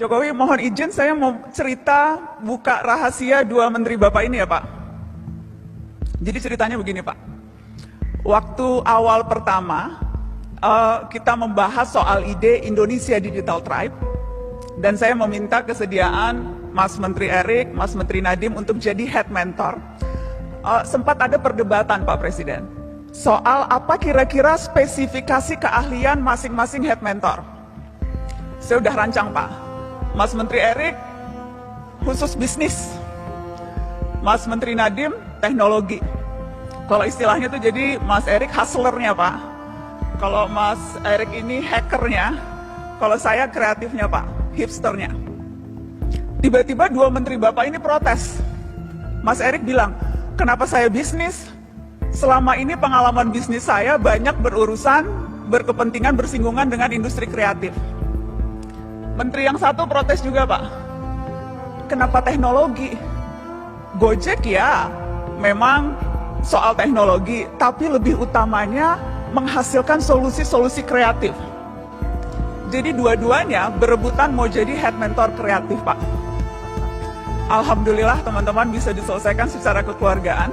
Jokowi, mohon izin saya mau cerita buka rahasia dua menteri Bapak ini ya Pak. Jadi ceritanya begini Pak. Waktu awal pertama kita membahas soal ide Indonesia Digital Tribe dan saya meminta kesediaan Mas Menteri Erik, Mas Menteri Nadiem untuk jadi head mentor. Sempat ada perdebatan Pak Presiden soal apa kira-kira spesifikasi keahlian masing-masing head mentor. Saya udah rancang Pak. Mas Menteri Erik khusus bisnis, Mas Menteri Nadiem teknologi. Kalau istilahnya tuh jadi Mas Erik hustlernya Pak, kalau Mas Erik ini hackernya, kalau saya kreatifnya Pak, hipsternya. Tiba-tiba dua menteri Bapak ini protes. Mas Erik bilang, kenapa saya bisnis? Selama ini pengalaman bisnis saya banyak berurusan, berkepentingan, bersinggungan dengan industri kreatif. Menteri yang satu protes juga Pak, kenapa teknologi? Gojek ya memang soal teknologi, tapi lebih utamanya menghasilkan solusi-solusi kreatif. Jadi dua-duanya berebutan mau jadi head mentor kreatif Pak. Alhamdulillah teman-teman bisa diselesaikan secara kekeluargaan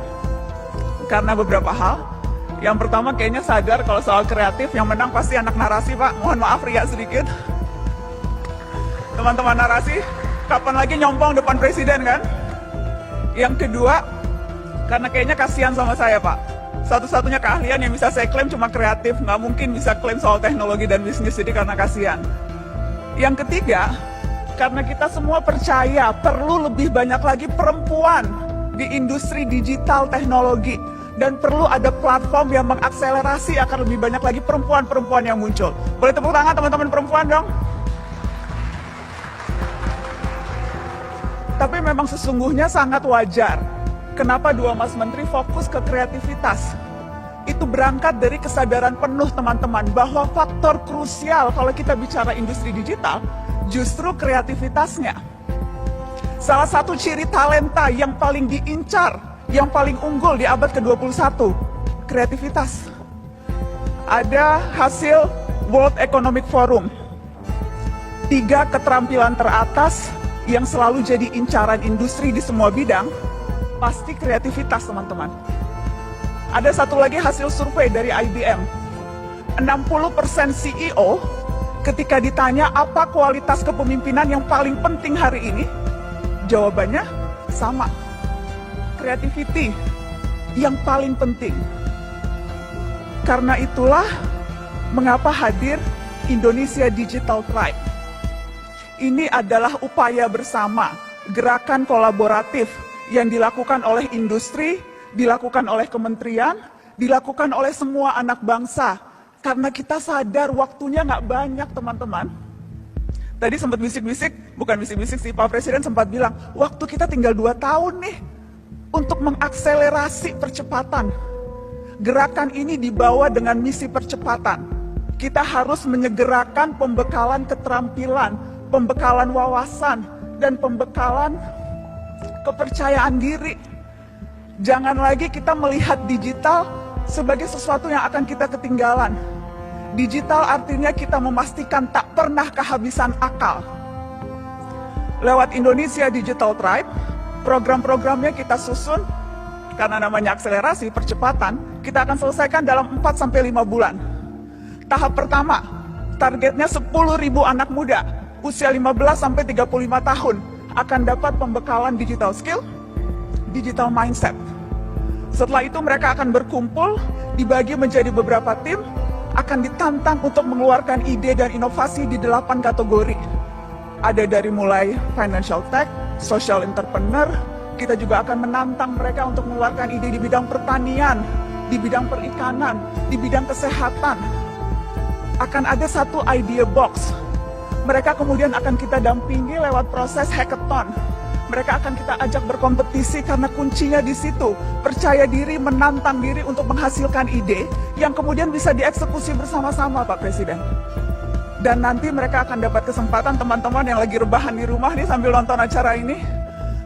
karena beberapa hal. Yang pertama kayaknya sadar kalau soal kreatif yang menang pasti anak narasi Pak. Mohon maaf riak sedikit. Teman-teman narasi, kapan lagi nyompong depan presiden kan? Yang kedua, karena kayaknya kasihan sama saya Pak. Satu-satunya keahlian yang bisa saya klaim cuma kreatif, nggak mungkin bisa klaim soal teknologi dan bisnis, jadi karena kasihan. Yang ketiga, karena kita semua percaya perlu lebih banyak lagi perempuan di industri digital teknologi. Dan perlu ada platform yang mengakselerasi akan lebih banyak lagi perempuan-perempuan yang muncul. Boleh tepuk tangan teman-teman perempuan dong? Tapi memang sesungguhnya sangat wajar. Kenapa dua Mas Menteri fokus ke kreativitas? Itu berangkat dari kesadaran penuh teman-teman bahwa faktor krusial kalau kita bicara industri digital justru kreativitasnya. Salah satu ciri talenta yang paling diincar, yang paling unggul di abad ke-21, kreativitas. Ada hasil World Economic Forum. 3 keterampilan teratas yang selalu jadi incaran industri di semua bidang, pasti kreativitas teman-teman. Ada satu lagi hasil survei dari IBM. 60% CEO ketika ditanya apa kualitas kepemimpinan yang paling penting hari ini, jawabannya sama. Creativity yang paling penting. Karena itulah mengapa hadir Indonesia Digital Tribe. Ini adalah upaya bersama, gerakan kolaboratif yang dilakukan oleh industri, dilakukan oleh kementerian, dilakukan oleh semua anak bangsa. Karena kita sadar waktunya nggak banyak teman-teman. Tadi sempat bisik-bisik, bukan bisik-bisik sih, Pak Presiden sempat bilang, waktu kita tinggal 2 tahun nih untuk mengakselerasi percepatan. Gerakan ini dibawa dengan misi percepatan. Kita harus menyegerakan pembekalan keterampilan, pembekalan wawasan, dan pembekalan kepercayaan diri. Jangan lagi kita melihat digital sebagai sesuatu yang akan kita ketinggalan. Digital artinya kita memastikan tak pernah kehabisan akal. Lewat Indonesia Digital Tribe, program-programnya kita susun, karena namanya akselerasi, percepatan, kita akan selesaikan dalam 4-5 bulan. Tahap pertama, targetnya 10.000 anak muda usia 15-35 tahun akan dapat pembekalan digital skill, digital mindset. Setelah itu mereka akan berkumpul, dibagi menjadi beberapa tim, akan ditantang untuk mengeluarkan ide dan inovasi di 8 kategori. Ada dari mulai financial tech, social entrepreneur, kita juga akan menantang mereka untuk mengeluarkan ide di bidang pertanian, di bidang perikanan, di bidang kesehatan. Akan ada satu idea box. Mereka kemudian akan kita dampingi lewat proses hackathon. Mereka akan kita ajak berkompetisi karena kuncinya di situ. Percaya diri, menantang diri untuk menghasilkan ide yang kemudian bisa dieksekusi bersama-sama Pak Presiden. Dan nanti mereka akan dapat kesempatan, teman-teman yang lagi rebahan di rumah nih sambil nonton acara ini.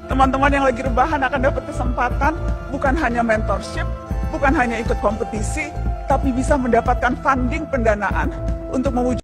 Teman-teman yang lagi rebahan akan dapat kesempatan bukan hanya mentorship, bukan hanya ikut kompetisi, tapi bisa mendapatkan funding pendanaan untuk mewujudkan